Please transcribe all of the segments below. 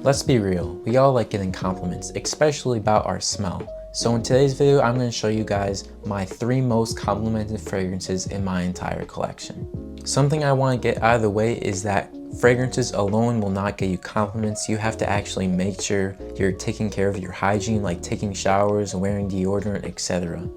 Let's be real, we all like getting compliments, especially about our smell. So in today's video, I'm going to show you guys my 3 most complimented fragrances in my entire collection. Something I want to get out of the way is that fragrances alone will not get you compliments. You have to actually make sure you're taking care of your hygiene, like taking showers, wearing deodorant, etc.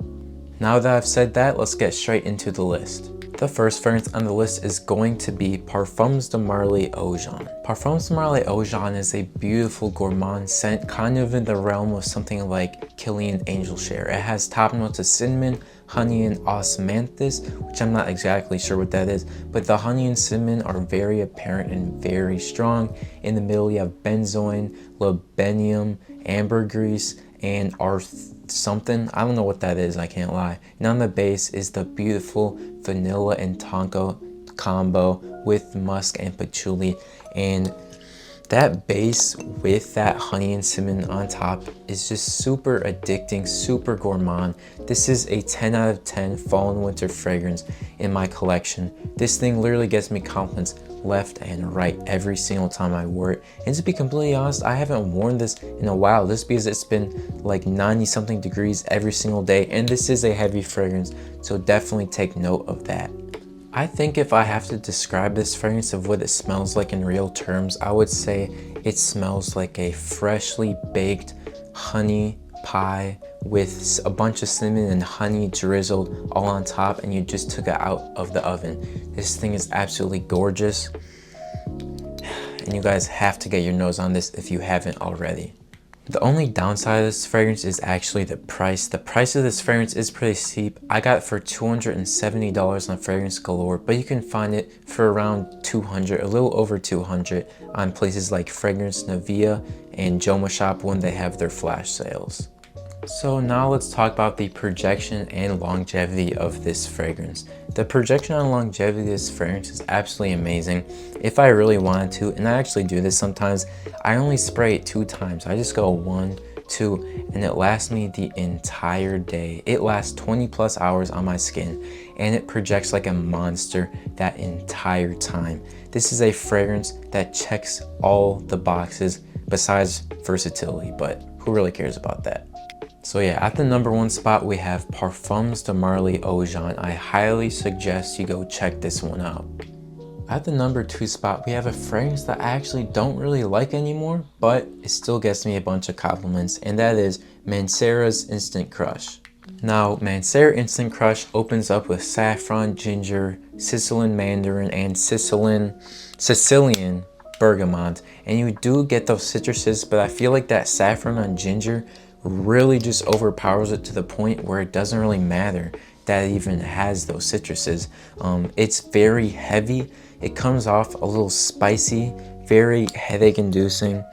Now that I've said that, let's get straight into the list. The first fragrance on the list is going to be Parfums de Marly Eau Jaune. Parfums de Marly Eau Jaune is a beautiful gourmand scent, kind of in the realm of something like Kilian Angel Share. It has top notes of cinnamon, honey, and osmanthus, which I'm not exactly sure what that is, but the honey and cinnamon are very apparent and very strong. In the middle, you have benzoin, labenium, ambergris, and something. I don't know what that is, I can't lie. And on the base is the beautiful vanilla and tonka combo with musk and patchouli, and that base with that honey and cinnamon on top is just super addicting, super gourmand. This is a 10 out of 10 fall and winter fragrance in my collection. This thing literally gets me compliments left and right every single time I wear it. And to be completely honest, I haven't worn this in a while, just because it's been like 90 something degrees every single day, and this is a heavy fragrance, so definitely take note of that. I think if I have to describe this fragrance of what it smells like in real terms, I would say it smells like a freshly baked honey pie with a bunch of cinnamon and honey drizzled all on top, and you just took it out of the oven. This thing is absolutely gorgeous, and you guys have to get your nose on this if you haven't already. The only downside of this fragrance is actually the price. The price of this fragrance is pretty steep. I got it for $270 on Fragrance Galore, but you can find it for around $200, a little over $200 on places like Fragrance Navia and Joma Shop when they have their flash sales. So now let's talk about the projection and longevity of this fragrance. The projection and longevity of this fragrance is absolutely amazing. If I really wanted to, and I actually do this sometimes, I only spray it 2 times. I just go 1, 2, and it lasts me the entire day. It lasts 20 plus hours on my skin, and it projects like a monster that entire time. This is a fragrance that checks all the boxes besides versatility, but who really cares about that? So yeah, at the number 1 spot, we have Parfums de Marly Eau Jaune. I highly suggest you go check this one out. At the number 2 spot, we have a fragrance that I actually don't really like anymore, but it still gets me a bunch of compliments, and that is Mancera's Instant Crush. Now, Mancera Instant Crush opens up with saffron, ginger, Sicilian mandarin, and Sicilian bergamot, and you do get those citruses, but I feel like that saffron and ginger really just overpowers it to the point where it doesn't really matter that it even has those citruses. It's very heavy. It comes off a little spicy, very headache inducing.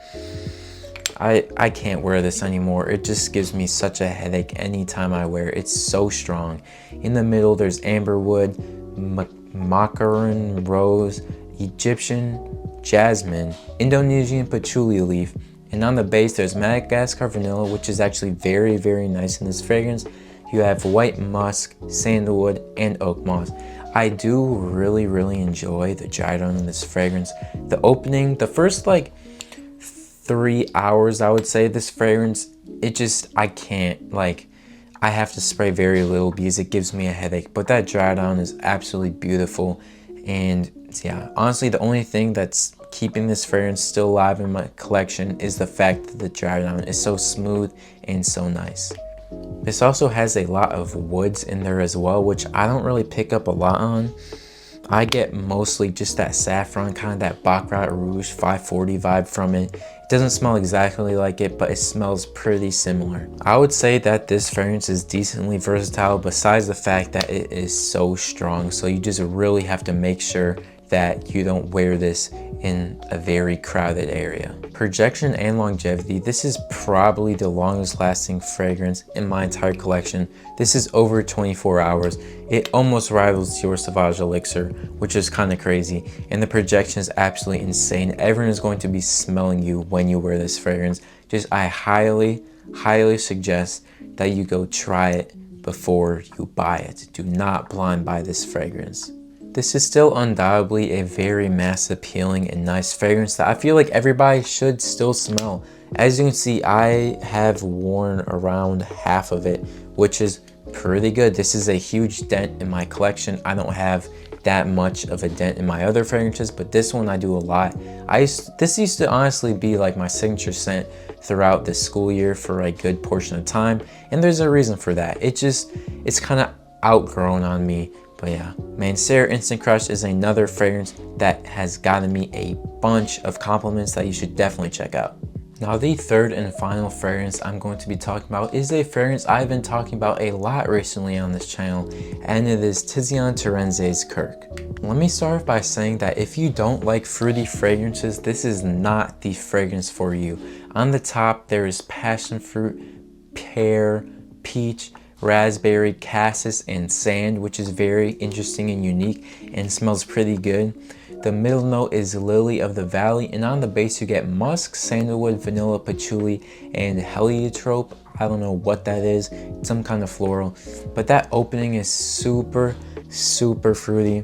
I can't wear this anymore. It just gives me such a headache anytime I wear it. It's so strong. In the middle, there's amberwood, macaron rose, Egyptian jasmine, Indonesian patchouli leaf, and on the base there's Madagascar vanilla, which is actually very, very nice in this fragrance. You have white musk, sandalwood, and oak moss. I do really enjoy the dry down in this fragrance. The opening, the first like 3 hours, I would say, this fragrance, I can't, like, I have to spray very little because it gives me a headache, but that dry down is absolutely beautiful. And yeah, honestly, the only thing that's keeping this fragrance still alive in my collection is the fact that the dry down is so smooth and so nice. This also has a lot of woods in there as well, which I don't really pick up a lot on. I get mostly just that saffron, kind of that Baccarat Rouge 540 vibe from it. It doesn't smell exactly like it, but it smells pretty similar. I would say that this fragrance is decently versatile, besides the fact that it is so strong, so you just really have to make sure that you don't wear this in a very crowded area. Projection and longevity, this is probably the longest lasting fragrance in my entire collection. This is over 24 hours. It almost rivals Dior Sauvage Elixir, which is kind of crazy. And the projection is absolutely insane. Everyone is going to be smelling you when you wear this fragrance. I highly suggest that you go try it before you buy it. Do not blind buy this fragrance. this is still undoubtedly a very mass appealing and nice fragrance that I feel like everybody should still smell. As you can see, I have worn around half of it, which is pretty good. This is a huge dent in my collection. I don't have that much of a dent in my other fragrances, but this one I do a lot. This used to honestly be like my signature scent throughout the school year for a good portion of time, and there's a reason for that. It's kind of outgrown on me. But yeah, Mancera Instant Crush is another fragrance that has gotten me a bunch of compliments that you should definitely check out. Now, the third and final fragrance I'm going to be talking about is a fragrance I've been talking about a lot recently on this channel, and it is Tiziana Terenzi's Kirk. Let me start by saying that if you don't like fruity fragrances, this is not the fragrance for you. On the top, there is passion fruit, pear, peach, raspberry, cassis, and sand, which is very interesting and unique and smells pretty good. The middle note is lily of the valley, and on the base you get musk, sandalwood, vanilla, patchouli, and heliotrope. I don't know what that is, it's some kind of floral, but that opening is super fruity,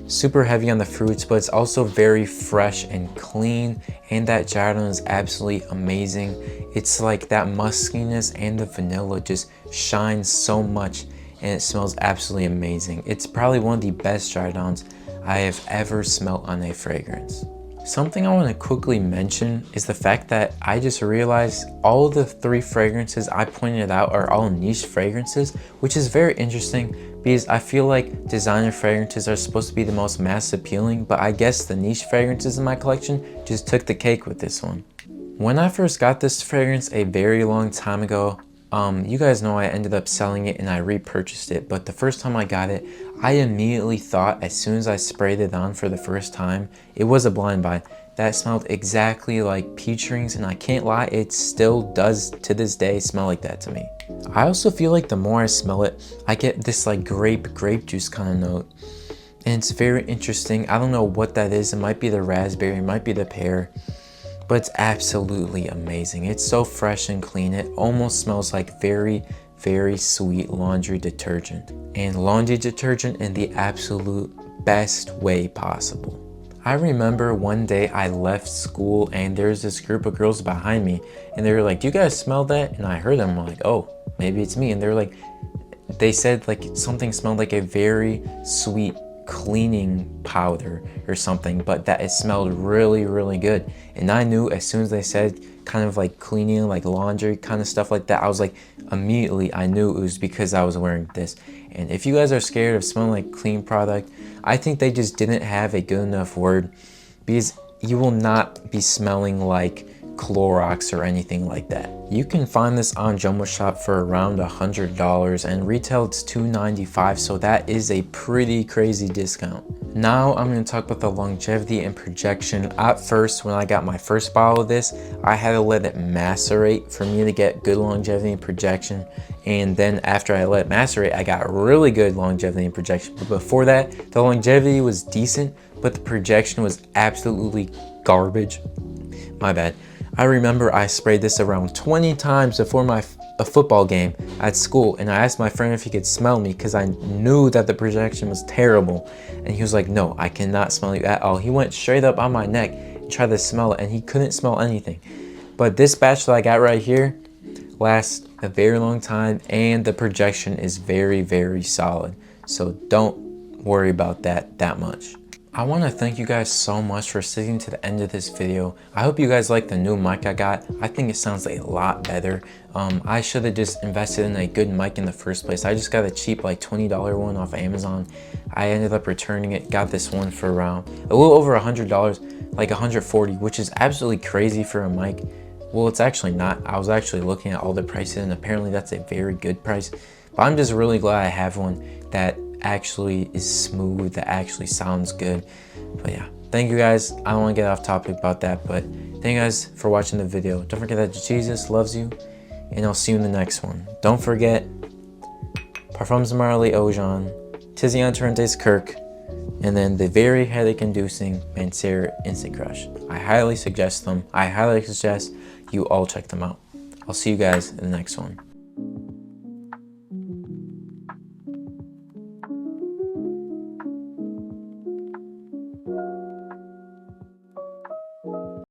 super heavy on the fruits, but it's also very fresh and clean, and that Jardin is absolutely amazing. It's like that muskiness and the vanilla just shines so much, and it smells absolutely amazing. It's probably one of the best Jardins I have ever smelled on a fragrance. Something I want to quickly mention is the fact that I just realized all the three fragrances I pointed out are all niche fragrances, which is very interesting because I feel like designer fragrances are supposed to be the most mass appealing, but I guess the niche fragrances in my collection just took the cake with this one. When I first got this fragrance a very long time ago, you guys know I ended up selling it and I repurchased it, but the first time I got it, I immediately thought as soon as I sprayed it on for the first time, it was a blind buy. That smelled exactly like peach rings, and I can't lie, it still does to this day smell like that to me. I also feel like the more I smell it, I get this like grape juice kind of note. And it's very interesting. I don't know what that is. It might be the raspberry, it might be the pear, but it's absolutely amazing. It's so fresh and clean. It almost smells like very sweet laundry detergent, and laundry detergent in the absolute best way possible. I remember one day I left school and there's this group of girls behind me, and they were like, "Do you guys smell that?" And I heard them like, "Oh, maybe it's me." And they were like, they said like something smelled like a very sweet cleaning powder or something, but that it smelled really good. And I knew as soon as they said kind of like cleaning, like laundry kind of stuff like that, I was like, immediately I knew it was because I was wearing this. And if you guys are scared of smelling like clean product, I think they just didn't have a good enough word, because you will not be smelling like Clorox or anything like that. You can find this on Jumbo Shop for around $100, and retail it's $2.95, so that is a pretty crazy discount. Now I'm going to talk about the longevity and projection. At first, when I got my first bottle of this, I had to let it macerate for me to get good longevity and projection, and then after I let it macerate, I got really good longevity and projection. But before that, the longevity was decent, but the projection was absolutely garbage. My bad. I remember I sprayed this around 20 times before a football game at school, and I asked my friend if he could smell me because I knew that the projection was terrible, and he was like, "No, I cannot smell you at all." He went straight up on my neck and tried to smell it, and he couldn't smell anything. But this batch that I got right here lasts a very long time, and the projection is very solid, so don't worry about that much. I want to thank you guys so much for sticking to the end of this video. I hope you guys like the new mic I got. I think it sounds a lot better. I should have just invested in a good mic in the first place. I just got a cheap like $20 one off Amazon. I ended up returning it, got this one for around a little over $100, like $140, which is absolutely crazy for a mic. Well, it's actually not. I was actually looking at all the prices, and apparently that's a very good price. But I'm just really glad I have one that actually is smooth, that actually sounds good. But yeah, thank you guys. I don't want to get off topic about that, but thank you guys for watching the video. Don't forget that Jesus loves you, and I'll see you in the next one. Don't forget Parfums de Marly Eau Jaune, Tiziana Terenzi's Kirk, and then the very headache-inducing Mancera Instant Crush. I highly suggest them. I highly suggest you all check them out. I'll see you guys in the next one.